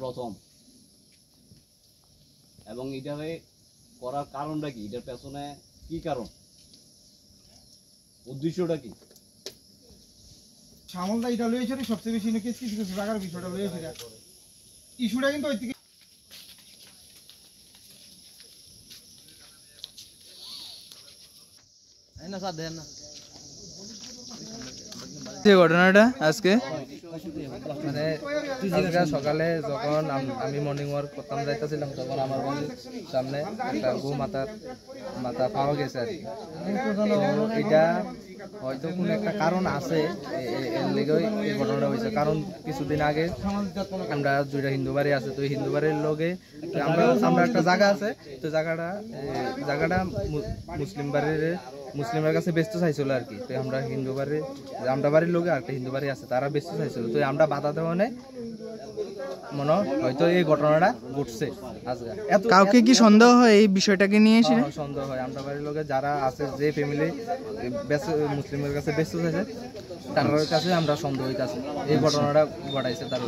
প্রথম এবং এটারে করার কারণটা কি, এটার পেছনে কি কারণ, উদ্দেশ্যটা কি? সামলদা এটা লয়েছে সবচেয়ে বেশি নাকি কিছু কিছু জায়গার বিষয়টা লয়েছে ইস্যুটা কিন্তু ওই দিকে যে ঘটনাটা আজকে মানে সকালে যখন আমি মর্নিং ওয়াক করতাম যাইতেছিলাম তখন আমার বাড়ির সামনে একটা গো মাথা পাওয়া গেছে আর কি। এটা হয়তো কোনো একটা কারণ আছে, এর লেগেই এই ঘটনাটা হয়েছে। কারণ কিছুদিন আগে আমরা দুইটা হিন্দু বাড়ি আছে, তো হিন্দু বাড়ির লোকে আমরা একটা জায়গা আছে, তো জায়গাটা মুসলিমের কাছে বেচতে চাইছিল আর কি। তো আমরা হিন্দু বাড়ির বাড়ির লোকে আর একটা হিন্দু বাড়ি আছে, তারা বেচতে চাইছিল। তো আমরা বাধা দেওয়া নেই, মনে হয়তো এই ঘটনাটা ঘটছে আজকে। কাউকে কি সন্দেহ হয় এই বিষয়টাকে নিয়ে? সন্দেহ হয় আমরা বাড়ির লোকে যারা আছে, যে ফ্যামিলি মুসলিমের কাছে বেচতে চাইছে তার কাছে আমরা সন্দেহ হইতাছে এই ঘটনাটা ঘটাইছে তার।